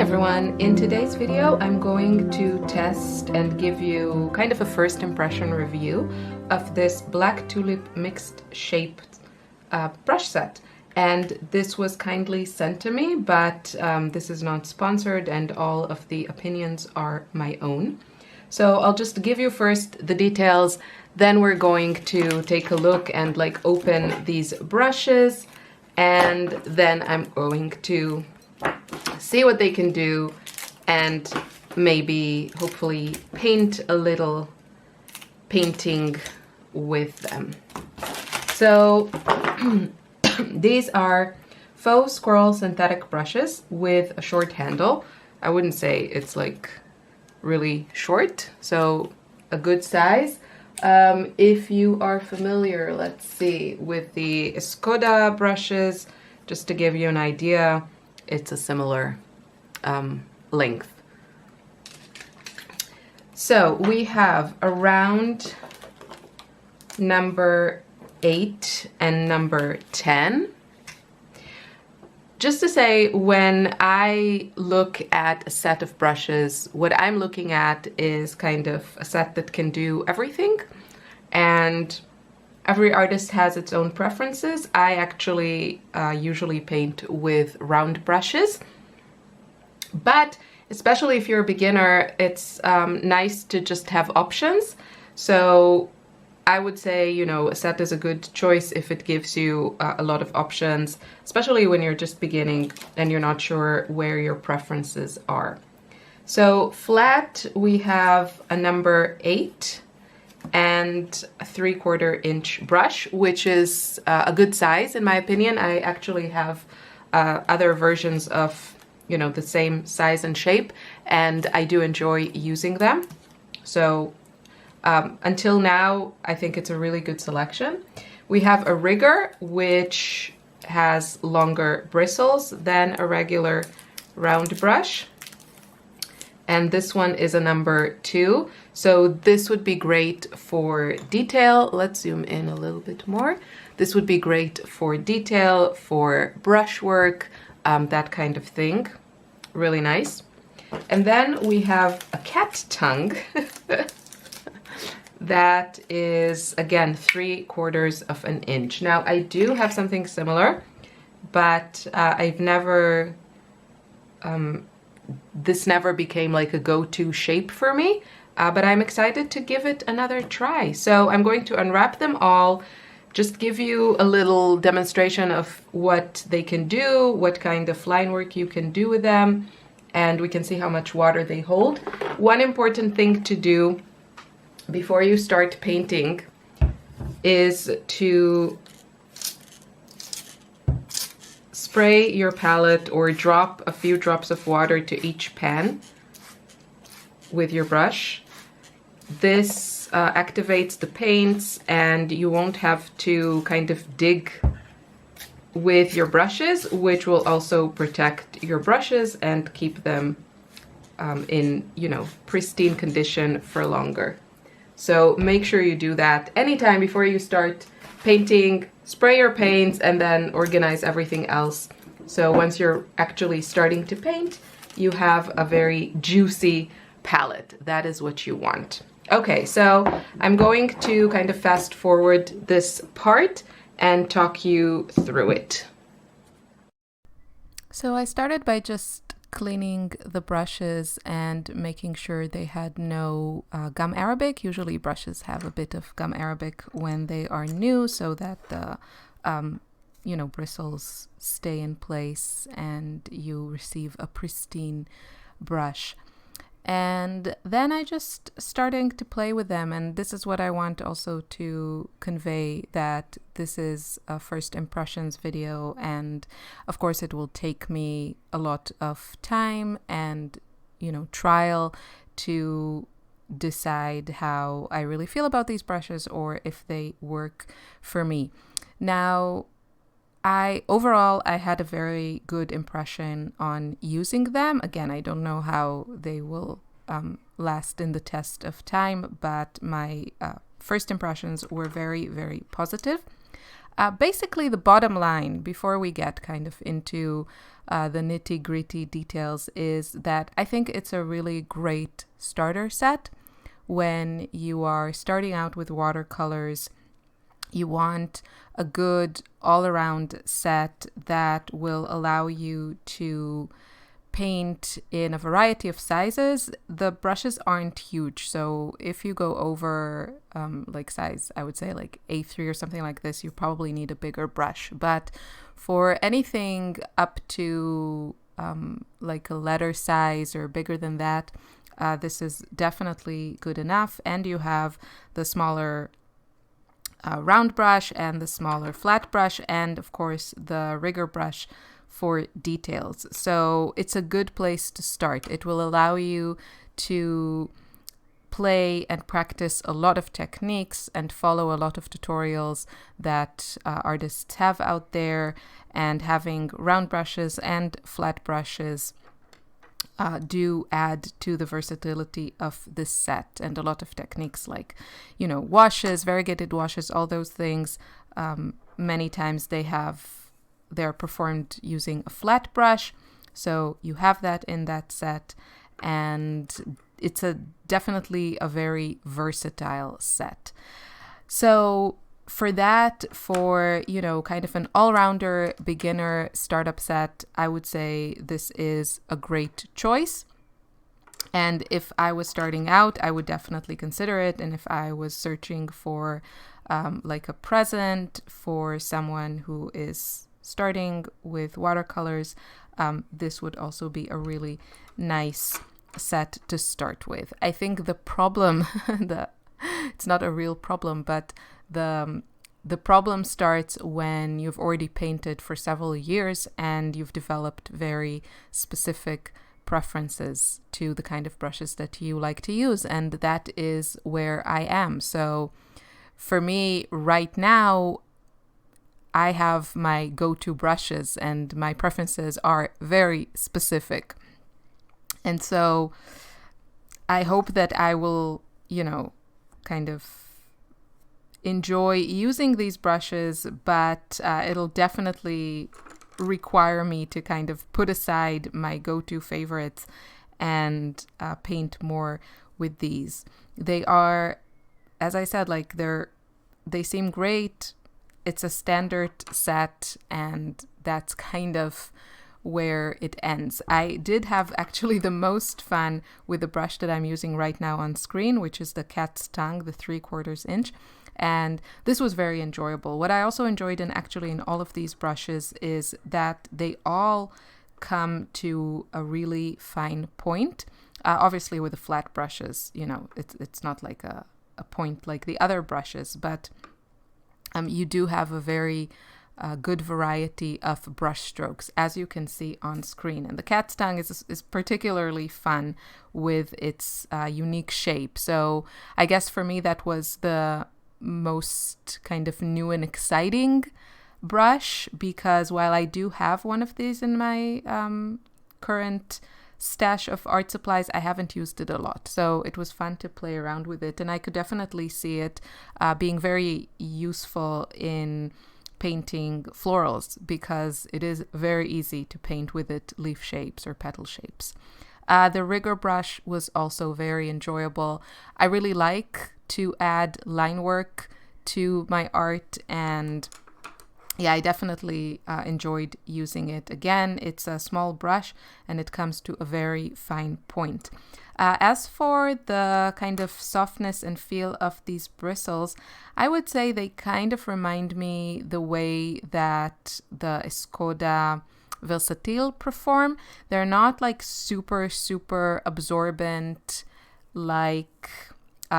everyone, in today's video I'm going to test and give you kind of a first impression review of this black tulip mixed shaped brush set. And this was kindly sent to me, but this is not sponsored and all of the opinions are my own. So I'll just give you first the details, then we're going to take a look and like open these brushes, and then I'm going to see what they can do and maybe hopefully paint a little painting with them. So these are faux squirrel synthetic brushes with a short handle. I wouldn't say it's like really short, so a good size. If you are familiar, let's see, with the Skoda brushes, just to give you an idea, it's a similar length. So we have around number 8 and number 10. Just to say, when I look at a set of brushes, what I'm looking at is kind of a set that can do everything, and every artist has its own preferences. I actually usually paint with round brushes, but especially if you're a beginner, it's nice to just have options. So I would say, you know, a set is a good choice if it gives you a lot of options, especially when you're just beginning and you're not sure where your preferences are. So flat, we have a number 8 and a 3/4 inch brush, which is a good size in my opinion. I actually have other versions of, you know, the same size and shape, and I do enjoy using them. So until now, I think it's a really good selection. We have a rigger, which has longer bristles than a regular round brush. And this one is a number 2. So this would be great for detail. Let's zoom in a little bit more. This would be great for detail, for brushwork, that kind of thing. Really nice. And then we have a cat tongue. That is, again, 3/4 of an inch. Now, I do have something similar, but I've never, this never became like a go-to shape for me, but I'm excited to give it another try. So I'm going to unwrap them all, just give you a little demonstration of what they can do, what kind of line work you can do with them, and we can see how much water they hold. One important thing to do before you start painting is to spray your palette or drop a few drops of water to each pan with your brush. This activates the paints and you won't have to kind of dig with your brushes, which will also protect your brushes and keep them in, you know, pristine condition for longer. So make sure you do that anytime before you start painting. Spray your paints and then organize everything else. So once you're actually starting to paint, you have a very juicy palette. That is what you want. Okay, so I'm going to kind of fast forward this part and talk you through it. So I started by just cleaning the brushes and making sure they had no gum arabic. Usually brushes have a bit of gum arabic when they are new, so that the you know, bristles stay in place and you receive a pristine brush. And then I just starting to play with them, and this is what I want also to convey, that this is a first impressions video, and of course it will take me a lot of time and, you know, trial to decide how I really feel about these brushes or if they work for me. Now, overall I had a very good impression on using them. Again, I don't know how they will last in the test of time, but my first impressions were very, very positive. Basically, the bottom line, before we get kind of into the nitty-gritty details, is that I think it's a really great starter set. When you are starting out with watercolors, you want a good all-around set that will allow you to paint in a variety of sizes. The brushes aren't huge, so if you go over like size, I would say like A3 or something like this, you probably need a bigger brush. But for anything up to like a letter size or bigger than that, this is definitely good enough. And you have the smaller round brush and the smaller flat brush, and of course the rigger brush for details. So it's a good place to start. It will allow you to play and practice a lot of techniques and follow a lot of tutorials that artists have out there. And having round brushes and flat brushes do add to the versatility of this set. And a lot of techniques like, washes, variegated washes, all those things, many times they're performed using a flat brush. So you have that in that set, and it's definitely a very versatile set. So for that, kind of an all-rounder beginner startup set, I would say this is a great choice. And if I was starting out, I would definitely consider it. And if I was searching for like a present for someone who is starting with watercolors, this would also be a really nice set to start with. I think the problem, it's not a real problem, but the problem starts when you've already painted for several years and you've developed very specific preferences to the kind of brushes that you like to use. And that is where I am. So for me right now, I have my go-to brushes and my preferences are very specific. And so I hope that I will, kind of enjoy using these brushes, but it'll definitely require me to kind of put aside my go-to favorites and paint more with these. They are, as I said, like they seem great. It's a standard set, and that's kind of where it ends. I did have actually the most fun with the brush that I'm using right now on screen, which is the cat's tongue, the 3/4 inch. And this was very enjoyable. What I also enjoyed in all of these brushes is that they all come to a really fine point. Obviously with the flat brushes, it's not like a point like the other brushes, but you do have a very good variety of brush strokes, as you can see on screen. And the cat's tongue is particularly fun with its unique shape. So I guess for me that was the most kind of new and exciting brush, because while I do have one of these in my current stash of art supplies, I haven't used it a lot. So it was fun to play around with it, and I could definitely see it being very useful in painting florals, because it is very easy to paint with it leaf shapes or petal shapes. The rigger brush was also very enjoyable. I really like to add line work to my art, and yeah, I definitely enjoyed using it. Again, it's a small brush and it comes to a very fine point. As for the kind of softness and feel of these bristles, I would say they kind of remind me the way that the Escoda Versatile perform. They're not like super, super absorbent like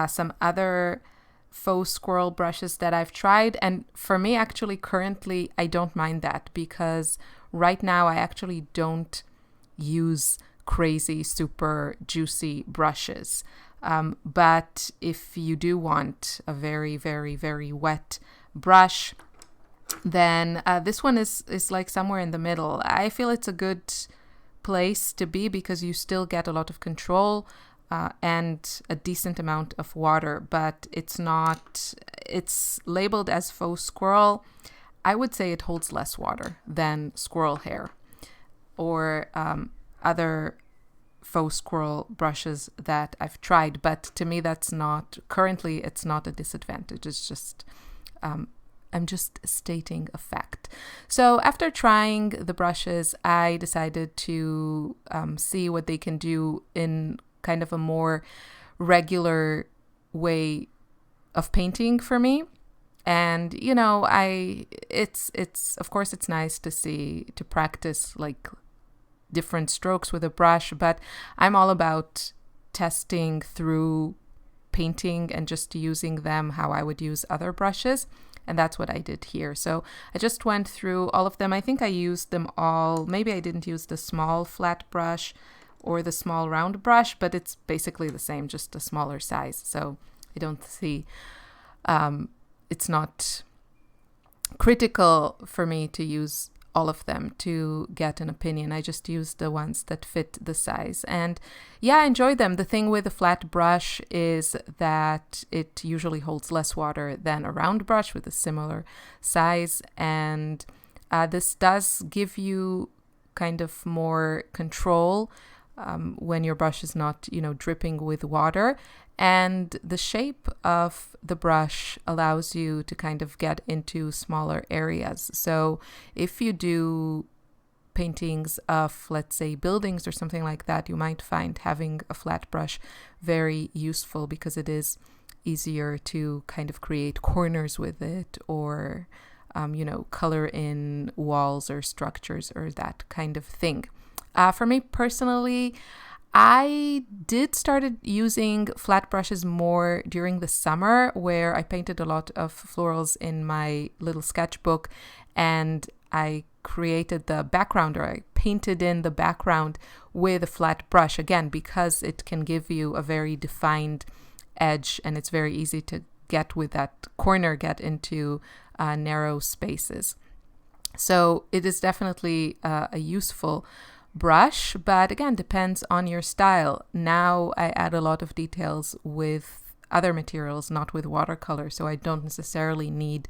some other faux squirrel brushes that I've tried. And for me, actually, currently, I don't mind that, because right now I actually don't use crazy, super juicy brushes. But if you do want a very, very, very wet brush, then this one is like somewhere in the middle. I feel it's a good place to be, because you still get a lot of control and a decent amount of water, but it's labeled as faux squirrel. I would say it holds less water than squirrel hair or other faux squirrel brushes that I've tried. But to me, it's not a disadvantage. It's just, I'm just stating a fact. So after trying the brushes, I decided to see what they can do in kind of a more regular way of painting for me. And, you know, it's of course it's nice to practice like different strokes with a brush, but I'm all about testing through painting and just using them how I would use other brushes. And that's what I did here. So I just went through all of them. I think I used them all. Maybe I didn't use the small flat brush or the small round brush, but it's basically the same, just a smaller size. So I don't see, it's not critical for me to use all of them to get an opinion. I just use the ones that fit the size. And yeah, I enjoy them. The thing with a flat brush is that it usually holds less water than a round brush with a similar size. And this does give you kind of more control when your brush is not, you know, dripping with water. And the shape of the brush allows you to kind of get into smaller areas. So if you do paintings of, let's say, buildings or something like that, you might find having a flat brush very useful because it is easier to kind of create corners with it or, you know, color in walls or structures or that kind of thing. For me personally, I did started using flat brushes more during the summer, where I painted a lot of florals in my little sketchbook, and I created the background, or I painted in the background with a flat brush, again, because it can give you a very defined edge, and it's very easy to get with that corner, get into narrow spaces. So it is definitely a useful brush, but again, depends on your style. Now I add a lot of details with other materials, not with watercolor, so I don't necessarily need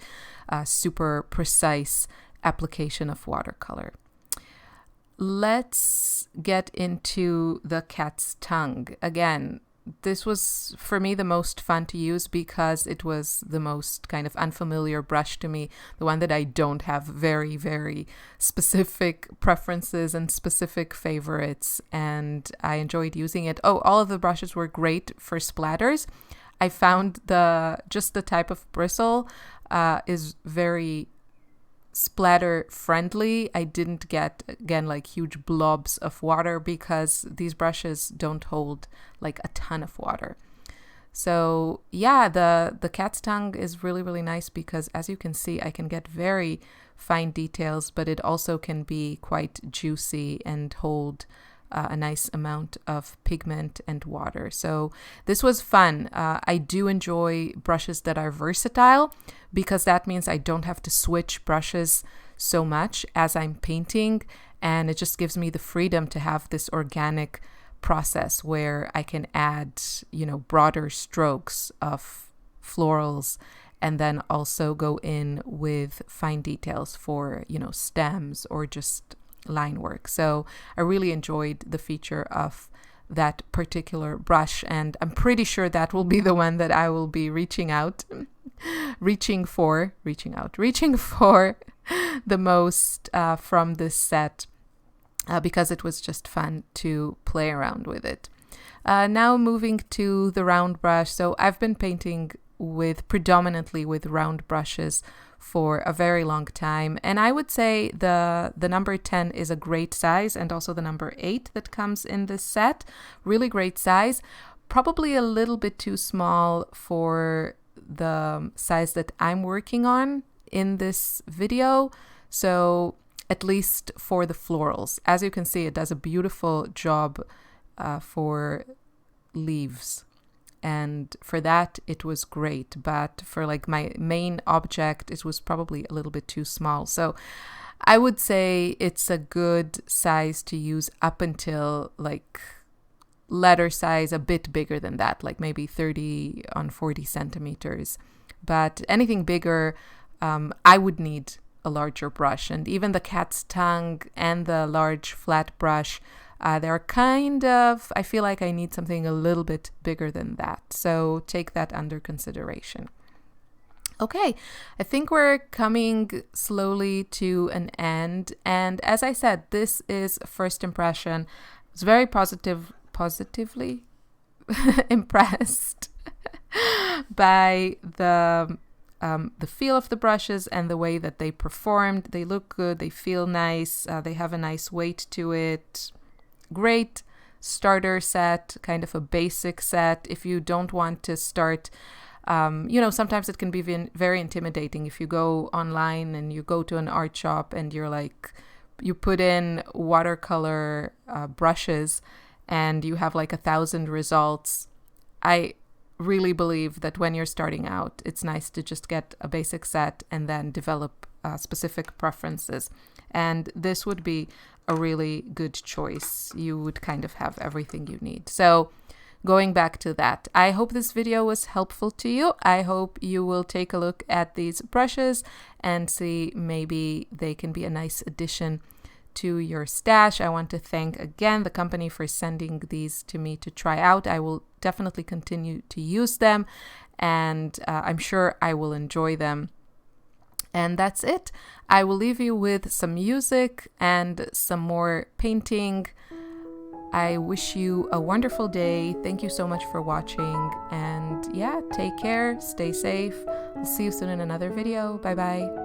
a super precise application of watercolor. Let's get into the cat's tongue. Again, this was for me the most fun to use because it was the most kind of unfamiliar brush to me, the one that I don't have very, very specific preferences and specific favorites, and I enjoyed using it. Oh, all of the brushes were great for splatters. I found the type of bristle is very splatter friendly. I didn't get, again, like huge blobs of water because these brushes don't hold like a ton of water. So yeah, the cat's tongue is really, really nice because, as you can see, I can get very fine details, but it also can be quite juicy and hold a nice amount of pigment and water. So this was fun. I do enjoy brushes that are versatile because that means I don't have to switch brushes so much as I'm painting, and it just gives me the freedom to have this organic process where I can add, you know, broader strokes of florals and then also go in with fine details for, you know, stems or just line work. So I really enjoyed the feature of that particular brush, and I'm pretty sure that will be the one that I will be reaching for the most from this set because it was just fun to play around with it. Now moving to the round brush. So I've been painting predominantly with round brushes for a very long time, and I would say the number 10 is a great size, and also the number 8 that comes in this set, really great size. Probably a little bit too small for the size that I'm working on in this video, so at least for the florals. As you can see, it does a beautiful job for leaves. And for that, it was great. But for like my main object, it was probably a little bit too small. So I would say it's a good size to use up until like letter size a bit bigger than that, like maybe 30 on 40 centimeters. But anything bigger, I would need a larger brush. And even the cat's tongue and the large flat brush, they're kind of, I feel like I need something a little bit bigger than that. So take that under consideration. Okay, I think we're coming slowly to an end. And as I said, this is a first impression. I was very positively impressed by the feel of the brushes and the way that they performed. They look good, they feel nice, they have a nice weight to it. Great starter set, kind of a basic set. If you don't want to start, sometimes it can be very intimidating if you go online and you go to an art shop and you're like, you put in watercolor brushes and you have like 1,000 results. I really believe that when you're starting out, it's nice to just get a basic set and then develop specific preferences. And this would be a really good choice. You would kind of have everything you need. So going back to that, I hope this video was helpful to you. I hope you will take a look at these brushes and see maybe they can be a nice addition to your stash. I want to thank again the company for sending these to me to try out. I will definitely continue to use them, and I'm sure I will enjoy them. And that's it. I will leave you with some music and some more painting. I wish you a wonderful day. Thank you so much for watching. And yeah, take care, stay safe. I'll see you soon in another video. Bye bye.